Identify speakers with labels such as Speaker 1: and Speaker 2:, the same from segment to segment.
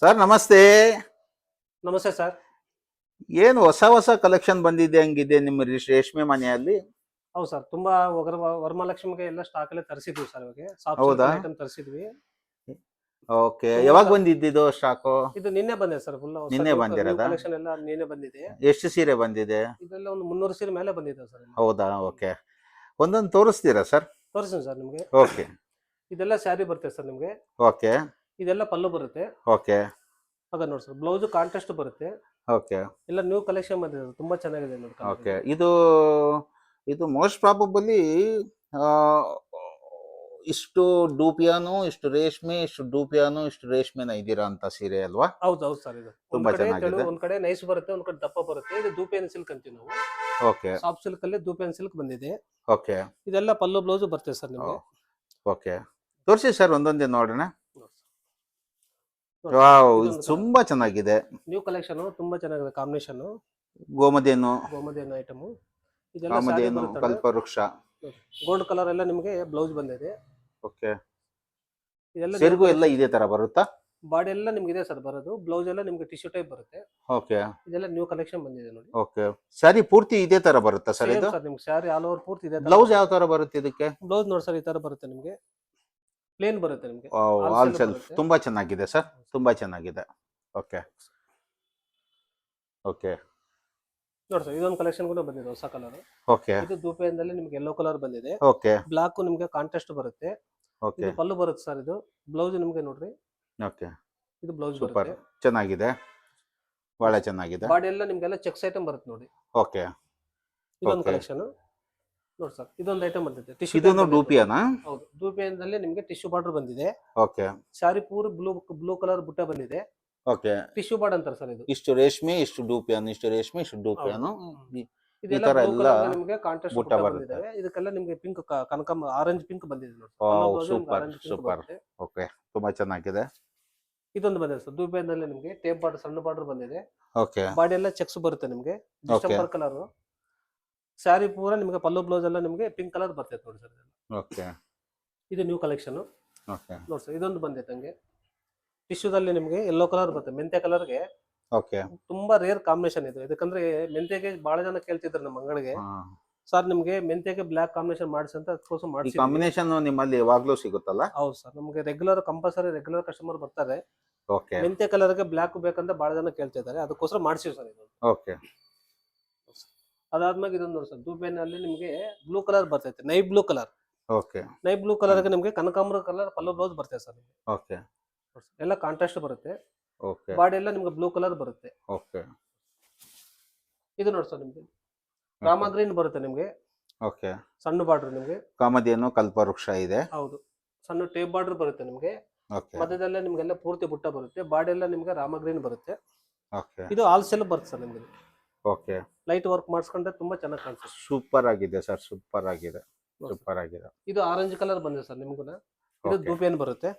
Speaker 1: Sir ನಮಸ್ತೆ.
Speaker 2: ನಮಸ್ತೆ sir.
Speaker 1: ಏನು ಹೊಸ ಹೊಸ ಕಲೆಕ್ಷನ್ ಬಂದಿದೆ ಹಂಗಿದೆ ನಿಮ್ಮ ರೇಷ್ಮೆ ಮನೆಯಲ್ಲಿ?
Speaker 2: ಹೌದು ಸರ್, ತುಂಬಾ ವರಮಹಾಲಕ್ಷ್ಮಿಗೆ ಎಲ್ಲ ಸ್ಟಾಕ್ ಎಲ್ಲ ತರಿಸಿದ್ವಿ ಸರ್. ಇವಾಗ ಸಾಫ್ಟ್
Speaker 1: ಹೌದಾ?
Speaker 2: ಐಟಮ್ ತರಿಸಿದ್ವಿ.
Speaker 1: ಓಕೆ,
Speaker 2: ತುಂಬಾ
Speaker 1: ಯಾವಾಗ ಬಂದಿದ್ದು ಸ್ಟಾಕು?
Speaker 2: ಇದು ನಿನ್ನೆ ಬಂದಿದೆ ಸರ್. ಫುಲ್ ಹೊಸ
Speaker 1: ನಿನ್ನೆ
Speaker 2: ನ್ಯೂ
Speaker 1: ಬಂದಿರೋದಾ?
Speaker 2: ಕಲೆಕ್ಷನ್ ಎಲ್ಲ ನಿನ್ನೆ ಬಂದಿದೆ.
Speaker 1: ಎಷ್ಟು ಸೀರೆ ಬಂದಿದೆ?
Speaker 2: ಇದೆಲ್ಲ ಒಂದು 300 ಸೀರೆ ಮೇಲೆ ಬಂದಿದೆ ಸರ್.
Speaker 1: ಹೌದಾ? ಓಕೆ, ಒಂದೊಂದು ತೋರಿಸ್ತೀರಾ ಸರ್?
Speaker 2: ತೋರಿಸ್ತೀನಿ ಸರ್ ನಿಮಗೆ.
Speaker 1: ಓಕೆ
Speaker 2: ಇದೆಲ್ಲ ಸ್ಯಾರಿ ಬರುತ್ತೆ ಸರ್ ನಿಮಗೆ.
Speaker 1: ಓಕೆ
Speaker 2: ಇದೆಲ್ಲ ಪಲ್ಲು ಬರುತ್ತೆ.
Speaker 1: ಓಕೆ
Speaker 2: ಅದ ನೋಡಿ ಸರ್, ಬ್ಲೌಸ್ ಕಾಂಟ್ರಾಸ್ಟ್ ಬರುತ್ತೆ.
Speaker 1: ಓಕೆ
Speaker 2: ಎಲ್ಲ ನ್ಯೂ ಕಲೆಕ್ಷನ್ ಬಂದಿದೆ, ತುಂಬಾ ಚೆನ್ನಾಗಿದೆ ನೋಡಿ.
Speaker 1: ಓಕೆ, ಇದು ಇದು ಮೋಸ್ಟ್ ಪ್ರಾಬಬಲಿ ಇಷ್ಟು ಡೂಪಿಯಾನು, ಇಷ್ಟು ರೇಷ್ಮೆ, ಇಷ್ಟು ಡೂಪಿಯಾನು, ಇಷ್ಟು ರೇಷ್ಮೆನ ಇದ್ದೀರಾ ಅಂತ ಸೀರೆ ಅಲ್ವಾ?
Speaker 2: ಹೌದು ಹೌದು ಸರ್. ಇದು
Speaker 1: ತುಂಬಾ ಚೆನ್ನಾಗಿದೆ.
Speaker 2: ಒಂದ್ ಕಡೆ ನೈಸ್ ಬರುತ್ತೆ, ಒಂದ್ ಕಡೆ ದಪ್ಪ ಬರುತ್ತೆ. ಇದು ದೂಪಿಯನ್ ಸಿಲ್ಕ್ ಅಂತೀವಿ ನಾವು.
Speaker 1: ಓಕೆ
Speaker 2: ಸಾಫ್ಟ್ ಸಿಲ್ಕ್ ಅಲ್ಲಿ ದೂಪಿಯನ್ ಸಿಲ್ಕ್ ಬಂದಿದೆ.
Speaker 1: ಓಕೆ
Speaker 2: ಇದೆಲ್ಲ ಪಲ್ಲು ಬ್ಲೌಸ್ ಬರುತ್ತೆ ಸರ್ ನಿಮಗೆ.
Speaker 1: ಓಕೆ, ತೋರಿಸಿ ಸರ್, ಒಂದೊಂದೇ ನೋಡೋಣ. ವಾವ್, ಇದು ತುಂಬಾ ಚೆನ್ನಾಗಿದೆ.
Speaker 2: ನ್ಯೂ ಕಲೆಕ್ಷನ್ ತುಂಬಾ ಚೆನ್ನಾಗಿದೆ. Combination
Speaker 1: Gomadhenu,
Speaker 2: Gomadhenu item. ಇದೆಲ್ಲ
Speaker 1: ಕಾಮಧೇನು, ಕಲ್ಪವೃಕ್ಷ,
Speaker 2: ಗೋಲ್ಡ್ ಕಲರ್ ಎಲ್ಲ ನಿಮಗೆ ಬ್ಲೌಸ್ ಬಂದಿದೆ.
Speaker 1: ಓಕೆ,
Speaker 2: ಇದೆಲ್ಲ
Speaker 1: ಸೆರಗು ಎಲ್ಲ ಇದೇ ತರ ಬರುತ್ತಾ?
Speaker 2: ಬಾಡಿ ಎಲ್ಲ ನಿಮ್ಗೆ ಇದೆ ಸರ್ ಬರೋದು. ಬ್ಲೌಸ್ ಎಲ್ಲ ನಿಮ್ಗೆ ಟಿಶ್ಯೂ ಟೈಪ್ ಬರುತ್ತೆ.
Speaker 1: ಓಕೆ
Speaker 2: ಇದೆಲ್ಲ ನ್ಯೂ ಕಲೆಕ್ಷನ್ ಬಂದಿದೆ ನೋಡಿ.
Speaker 1: ಓಕೆ, ಸ್ಯಾರಿ ಪೂರ್ತಿ ಇದೇ ತರ ಬರುತ್ತಾ ಸರ್ ಇದು?
Speaker 2: ಸರ್ ನಿಮ್ಗೆ ಸ್ಯಾರಿ ಆಲ್ ಓವರ್ ಪೂರ್ತಿ ಇದೆ.
Speaker 1: ಬ್ಲೌಸ್ ಯಾವ ತರ ಬರುತ್ತೆ ಇದಕ್ಕೆ?
Speaker 2: ಬ್ಲೌಸ್ ನೋಡಿ ಸರ್, ಈ ತರ ಬರುತ್ತೆ ನಿಮ್ಗೆ. ಪ್ಲೇನ್ ಬರುತ್ತೆ ನಿಮ್ಗೆ.
Speaker 1: All self. ತುಂಬಾ ಚೆನ್ನಾಗಿದೆ ಸರ್, ತುಂಬಾ ಚೆನ್ನಾಗಿದೆ. ಓಕೆ ಓಕೆ
Speaker 2: ನೋಡಿ ಸರ್, ಇದೊಂದು ಕಲೆಕ್ಷನ್ ಕೂಡ ಬಂದಿದೆ ಹೊಸ ಕಲರ್.
Speaker 1: ಓಕೆ
Speaker 2: ಇದು ದೂಪೆಯಿಂದಲೇ ನಿಮ್ಗೆ ಯೆಲ್ಲೋ ಕಲರ್ ಬಂದಿದೆ.
Speaker 1: ಓಕೆ
Speaker 2: ಬ್ಲಾಕ್ ನಿಮ್ಗೆ ಕಾಂಟ್ರಾಸ್ಟ್ ಬರುತ್ತೆ.
Speaker 1: ಓಕೆ
Speaker 2: ಇದು ಪಲ್ಲು ಬರುತ್ತೆ ಸರ್. ಇದು ಬ್ಲೌಸ್ ನಿಮ್ಗೆ ನೋಡ್ರಿ.
Speaker 1: ಓಕೆ,
Speaker 2: ಇದು ಬ್ಲೌಸ್
Speaker 1: ಸೂಪರ್,
Speaker 2: ಬರುತ್ತೆ.
Speaker 1: ಚೆನ್ನಾಗಿದೆ, ಬಹಳ ಚೆನ್ನಾಗಿದೆ.
Speaker 2: ಬಾಡಿ ಎಲ್ಲ ನಿಮ್ಗೆಲ್ಲ ಚೆಕ್ಸ್ ಐಟಮ್ ಬರುತ್ತೆ ನೋಡಿ.
Speaker 1: ಓಕೆ,
Speaker 2: ಇದೊಂದು
Speaker 1: Okay.
Speaker 2: ಕಲೆಕ್ಷನ್ ನೋಡಿ ಸರ್. ಇದೊಂದು ಐಟಮ್ ಬಂದಿದೆ.
Speaker 1: ಇದನ್ನು ಡೂಪಿಯಾನಾ?
Speaker 2: ಹೌದು, ದೂಪಿಯಲ್ಲಿ ನಿಮ್ಗೆ ಟಿಶ್ಯೂ ಬಾರ್ಡರ್ ಬಂದಿದೆ.
Speaker 1: ಓಕೆ
Speaker 2: ಸಾರಿ ಪೂರ ಬ್ಲೂ ಕಲರ್ ಬುಟ್ಟ ಬಂದಿದೆ.
Speaker 1: ಓಕೆ,
Speaker 2: ಟಿಶ್ಯೂ ಬಾರ್ಡ್ ಅಂತಾರೆ ಸರ್ ಇದು.
Speaker 1: ಇಷ್ಟು ರೇಷ್ಮೆ, ಇಷ್ಟು ಡೂಪಿಯಾನು, ಇಷ್ಟು ರೇಷ್ಮೆ, ಇಷ್ಟು ಡೂಪಿಯಾನು,
Speaker 2: ಇದೆಲ್ಲ
Speaker 1: ತರ
Speaker 2: blue
Speaker 1: ಎಲ್ಲ
Speaker 2: colour ನಿಮ್ಗೆ ಕಾಂಟ್ರಾಸ್ಟ್
Speaker 1: ಬುಟ್ಟ
Speaker 2: ಬುಟ್ಟ
Speaker 1: ಬರುತ್ತೆ.
Speaker 2: ಬಂದಿದೆ. ಇದಕ್ಕೆಲ್ಲ ನಿಮ್ಗೆ ಪಿಂಕ್ ಕನಕಾಂಬ ಆರೆಂಜ್ ಪಿಂಕ್ ಬಂದಿದೆ ನೋಡಿ.
Speaker 1: Super super. ಓಕೆ, ತುಂಬಾ ಚೆನ್ನಾಗಿದೆ.
Speaker 2: ಇದೊಂದು ಬಂದಿದೆ ಸರ್. ದೂಪಿಯಲ್ಲಿ ನಿಮ್ಗೆ ಟೇಪ್ ಬಾರ್ಡರ್, ಸಣ್ಣ ಬಾರ್ಡರ್ ಬಂದಿದೆ.
Speaker 1: ಓಕೆ
Speaker 2: ಬಾಡಿ ಎಲ್ಲ ಚೆಕ್ಸ್ ಬರುತ್ತೆ ನಿಮ್ಗೆ. ಡಿಸೆಂಬರ್ ಕಲರ್ ಸ್ಯಾರಿ ಪೂರ ನಿಮ್ಗೆ ಪಲ್ಲು ಬ್ಲೌಸ್ ಎಲ್ಲ ನಿಮ್ಗೆ ಪಿಂಕ್ ಕಲರ್ ಬರ್ತೈತೆ ನೋಡಿ ಸರ್.
Speaker 1: ಓಕೆ
Speaker 2: ಇದು ನ್ಯೂ ಕಲೆಕ್ಷನ್
Speaker 1: ಓಕೆ
Speaker 2: ನೋಡಿ ಸರ್. ಇದೊಂದು ಬಂದೈತೆ ಹಂಗೆ ಟಿಶ್ಯೂದಲ್ಲಿ ನಿಮ್ಗೆ ಯೆಲ್ಲೋ ಕಲರ್ ಬರುತ್ತೆ. ಮೆಂತೆ ಕಲರ್ಗೆ
Speaker 1: ಓಕೆ
Speaker 2: ತುಂಬಾ ರೇರ್ ಕಾಂಬಿನೇಷನ್ ಇದು. ಯಾಕಂದ್ರೆ ಮೆಂತೆಗೆ ಬಹಳ ಜನ ಕೇಳ್ತಿದ್ರು ನಮ್ಮ ಅಂಗಡಿಗೆ, ಸರ್ ನಿಮ್ಗೆ ಮೆಂತೆಗೆ ಬ್ಲಾಕ್ ಕಾಂಬಿನೇಷನ್ ಮಾಡಿಸಿ ಅಂತ. ಅದಕ್ಕೋಸ್ಕರ
Speaker 1: ಈ
Speaker 2: ಮಾಡಿಸಿ.
Speaker 1: ಕಾಂಬಿನೇಷನ್ ನಿಮ್ಮಲ್ಲಿ ಯಾವಾಗ್ಲೂ ಸಿಗುತ್ತಲ್ಲ?
Speaker 2: ಹೌದು ಸರ್, ನಮ್ಗೆ ರೆಗ್ಯುಲರ್ ಕಂಪಲ್ಸರಿ ರೆಗ್ಯುಲರ್ ಕಸ್ಟಮರ್ ಬರ್ತಾರೆ.
Speaker 1: ಓಕೆ
Speaker 2: ಮೆಂತೆ ಕಲರ್ಗೆ ಬ್ಲಾಕ್ ಬೇಕಂತ ಬಹಳ ಜನ ಕೇಳ್ತಿದ್ದಾರೆ, ಅದಕ್ಕೋಸ್ಕರ ಮಾಡಿಸಿವಿ ಸರ್ ಇದು.
Speaker 1: ಓಕೆ
Speaker 2: ಅದಾದ್ಮೇಲೆ ಇದೊಂದು ನೋಡಿ ಸರ್. ದೂಪೇನಲ್ಲಿ ನಿಮ್ಗೆ ಬ್ಲೂ ಕಲರ್ ಬರ್ತೈತೆ, ನೈ ಬ್ಲೂ ಕಲರ್.
Speaker 1: ಓಕೆ
Speaker 2: ನೈ ಬ್ಲೂ ಕಲರ್ಗೆ ನಿಮ್ಗೆ ಕನಕಾಂಬರ ಕಲರ್ ಪಲ್ಲು ಬ್ಲೌಸ್ ಬರ್ತೈತೆ ಸರ್.
Speaker 1: ಓಕೆ
Speaker 2: ಎಲ್ಲ ಕಾಂಟ್ರಾಸ್ಟ್ ಬರುತ್ತೆ.
Speaker 1: ಓಕೆ
Speaker 2: ಬಾಡಿ ಎಲ್ಲ ನಿಮ್ಗೆ ಬ್ಲೂ ಕಲರ್ ಬರುತ್ತೆ.
Speaker 1: ಓಕೆ
Speaker 2: ಇದು ನೋಡಿ ಸರ್, ನಿಮ್ಗೆ ರಾಮ ಗ್ರೀನ್ ಬರುತ್ತೆ ನಿಮ್ಗೆ.
Speaker 1: ಓಕೆ,
Speaker 2: ಸಣ್ಣ ಬಾರ್ಡರ್ ನಿಮ್ಗೆ.
Speaker 1: ಕಾಮಧೇನು, ಕಲ್ಪವೃಕ್ಷ ಇದೆ.
Speaker 2: ಹೌದು, ಸಣ್ಣ ಟೇಪ್ ಬಾರ್ಡರ್ ಬರುತ್ತೆ ನಿಮ್ಗೆ.
Speaker 1: ಓಕೆ
Speaker 2: ಮಧ್ಯದಲ್ಲೇ ನಿಮ್ಗೆಲ್ಲ ಪೂರ್ತಿ ಬುಟ್ಟ ಬರುತ್ತೆ. ಬಾಡಿ ಎಲ್ಲ ನಿಮ್ಗೆ ರಾಮ ಗ್ರೀನ್ ಬರುತ್ತೆ.
Speaker 1: ಓಕೆ
Speaker 2: ಇದು ಆಲ್ ಸೆಲ್ ಬರುತ್ತೆ ಸರ್ ನಿಮ್ಗೆ.
Speaker 1: ಓಕೆ,
Speaker 2: ಲೈಟ್ ವರ್ಕ್ ಮಾಡಿಸ್ಕೊಂಡ್ರೆ ತುಂಬಾ ಚೆನ್ನಾಗಿ ಕಾಣಿಸುತ್ತೆ.
Speaker 1: ಸೂಪರ್ ಆಗಿದೆ ಸರ್, ಸೂಪರ್ ಆಗಿದೆ, ಸೂಪರ್ ಆಗಿದೆ.
Speaker 2: ಇದು ಆರೆಂಜ್ ಕಲರ್ ಬಂದಿದೆ ಸರ್ ನಿಮ್ಗುನ. ಇದು
Speaker 1: Okay.
Speaker 2: ದೂಪೇನ್ ಬರುತ್ತೆ.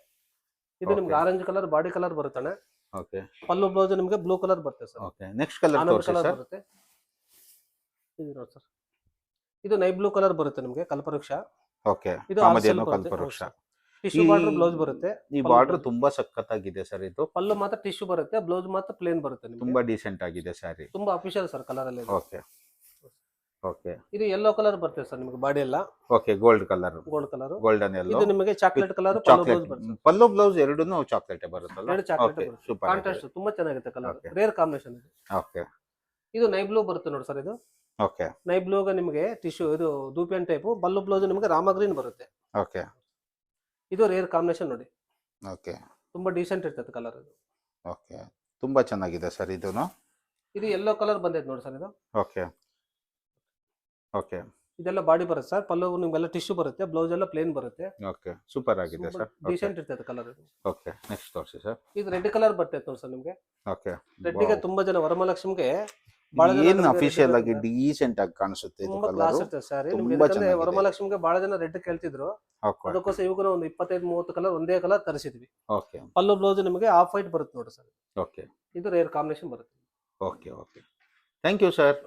Speaker 2: ಇದು ನಿಮ್ಗೆ
Speaker 1: Okay.
Speaker 2: Orange colour body colour ಬರುತ್ತಾನೆ.
Speaker 1: ಓಕೆ
Speaker 2: ಪಲ್ಲು ಬ್ಲೌಸ್ ನಿಮ್ಗೆ ಬ್ಲೂ ಕಲರ್ ಬರುತ್ತೆ sir.
Speaker 1: Okay, next colour
Speaker 2: Anand
Speaker 1: ತೋರಿಸಿ
Speaker 2: ಕಲರ್
Speaker 1: ಸರ್.
Speaker 2: ಬರುತ್ತೆ. ಇದು ನೋಡಿ ಸರ್, ಇದು ನೈ ಬ್ಲೂ ಕಲರ್ ಬರುತ್ತೆ ನಿಮ್ಗೆ. ಕಲ್ಪವೃಕ್ಷ.
Speaker 1: ಓಕೆ,
Speaker 2: ಇದು
Speaker 1: ಕಾಮಧೇನು, ಕಲ್ಪವೃಕ್ಷ.
Speaker 2: ಟಿಶ್ಯೂ ಬಾರ್ಡರ್ ಬ್ಲೌಸ್ ಬರುತ್ತೆ.
Speaker 1: ಈ ಬಾರ್ಡರ್ ತುಂಬಾ ಸಖತ್ತಾಗಿದೆ ಸರ್. ಇದು
Speaker 2: ಪಲ್ಲು ಮಾತ್ರ ಟಿಶ್ಯೂ ಬರುತ್ತೆ, ಬ್ಲೌಸ್ ಮಾತ್ರ ಪ್ಲೇನ್ ಬರುತ್ತೆ ನಿಮ್ಗೆ.
Speaker 1: ತುಂಬಾ ಡೀಸೆಂಟ್ ಆಗಿದೆ ಸ್ಯಾರಿ.
Speaker 2: ತುಂಬಾ ಅಫಿಷಿಯಲ್ ಸರ್ ಕಲರ್ ಅಲ್ಲಿ.
Speaker 1: ಓಕೆ ಓಕೆ
Speaker 2: ಇದು ಯೆಲ್ಲೋ ಕಲರ್ ಬರುತ್ತೆ ಸರ್ ನಿಮ್ಗೆ. ಬಾಡಿ ಎಲ್ಲ
Speaker 1: okay, gold colour,
Speaker 2: gold colour.
Speaker 1: Golden ಎಲ್ಲೋ.
Speaker 2: ಇದು ನಿಮಗೆ ಚಾಕ್ಲೇಟ್ ಕಲರ್ ಪಲ್ಲು
Speaker 1: ಚಾಕ್ಲೇಟ್
Speaker 2: ಬ್ಲೌಸ್ ಬರುತ್ತೆ.
Speaker 1: ಪಲ್ಲು ಬ್ಲೌಸ್ ಎರಡೂನು ಚಾಕ್ಲೇಟ್ ಬರುತ್ತಲ್ಲ?
Speaker 2: ಎರಡು ಚಾಕ್ಲೇಟ್
Speaker 1: ಓಕೆ,
Speaker 2: ಬರುತ್ತೆ.
Speaker 1: ಸೂಪರ್.
Speaker 2: ಕಾಂಟ್ರಾಸ್ಟ್ ತುಂಬಾ ಚೆನ್ನಾಗಿರುತ್ತೆ ಕಲರ್.
Speaker 1: Okay.
Speaker 2: ರೇರ್ ಕಾಂಬಿನೇಷನ್ ಇದು.
Speaker 1: ಓಕೆ
Speaker 2: ಇದು ನೈ ಬ್ಲೂ ಬರುತ್ತೆ ನೋಡಿ ಸರ್. ಇದು
Speaker 1: ಓಕೆ
Speaker 2: ನೈ ಬ್ಲೂಗೆ ನಿಮಗೆ ಟಿಶ್ಯೂ ಇದು ದೂಪಿಯನ್ ಟೈಪ್. ಬಲ್ಲು ಬ್ಲೌಸ್ ನಿಮಗೆ ರಾಮ ಗ್ರೀನ್ ಬರುತ್ತೆ.
Speaker 1: ಓಕೆ
Speaker 2: ಇದು ರೇರ್ ಕಾಂಬಿನೇಷನ್ ನೋಡಿ.
Speaker 1: ಓಕೆ
Speaker 2: ತುಂಬಾ ಡೀಸೆಂಟ್ ಇರ್ತದೆ ಕಲರ್ ಇದು.
Speaker 1: ಓಕೆ, ತುಂಬಾ ಚೆನ್ನಾಗಿದೆ ಸರ್ ಇದೂನು.
Speaker 2: ಇದು ಯೆಲ್ಲೋ ಕಲರ್ ಬಂದೈತೆ ನೋಡಿ ಸರ್. ಇದು
Speaker 1: ಓಕೆ ಓಕೆ
Speaker 2: ಇದೆಲ್ಲ ಬಾಡಿ ಬರುತ್ತೆ ಸರ್. ಪಲ್ಲು ನಿಮ್ಗೆಲ್ಲ ಟಿಶ್ಯೂ ಬರುತ್ತೆ, ಬ್ಲೌಸ್ ಎಲ್ಲ ಪ್ಲೇನ್ ಬರುತ್ತೆ.
Speaker 1: ಓಕೆ, ಸೂಪರ್ ಆಗಿದೆ ಸರ್.
Speaker 2: ಡೀಸೆಂಟ್ ಇರ್ತದೆ ಕಲರ್ ಇದು.
Speaker 1: ಓಕೆ, ನೆಕ್ಸ್ಟ್ ತೋರಿಸಿ ಸರ್.
Speaker 2: ಇದು ರೆಡ್ ಕಲರ್ ಬರ್ತೈತೆ ನೋಡಿ ಸರ್ ನಿಮ್ಗೆ.
Speaker 1: ಓಕೆ,
Speaker 2: ರೆಡ್ಗೆ ತುಂಬಾ ಜನ ವರಮಹಾಲಕ್ಷ್ಮಿಗೆ ಬಹಳ ಜನ
Speaker 1: ಏನು
Speaker 2: ನಮ್ಗೆ
Speaker 1: ಅಫಿಷಿಯಲ್
Speaker 2: red
Speaker 1: ಆಗಿ ಡೀಸೆಂಟ್ ಆಗಿ ಕಾಣಿಸುತ್ತೆ ಇದು
Speaker 2: ತುಂಬಾ
Speaker 1: ಕಲರ್.
Speaker 2: ಕ್ಲಾಸ್ ಇರ್ತದೆ ಸಾರಿ. ನಿಮ್ಗೆ
Speaker 1: ತುಂಬಾ
Speaker 2: ಯಾಕಂದ್ರೆ
Speaker 1: ಚೆನ್ನಾಗಿದೆ.
Speaker 2: ವರಮಹಾಲಕ್ಷ್ಮಿಗೆ ಬಹಳ ಜನ ರೆಡ್ ಕೇಳ್ತಿದ್ರು,
Speaker 1: ಓಕೆ
Speaker 2: ಅದಕ್ಕೋಸ್ಕರ ಇವಾಗ ಒಂದು 25-30 ಕಲರ್ ಒಂದೇ ಕಲರ್ ತರಿಸಿದ್ವಿ.
Speaker 1: ಓಕೆ
Speaker 2: ಪಲ್ಲು ಬ್ಲೌಸ್ ನಿಮಗೆ ಆಫ್ ವೈಟ್ ಬರುತ್ತೆ ನೋಡಿ ಸರ್.
Speaker 1: ಓಕೆ
Speaker 2: ಇದು ರೇರ್ ಕಾಂಬಿನೇಷನ್ ಬರುತ್ತೆ.
Speaker 1: Okay okay, thank you sir.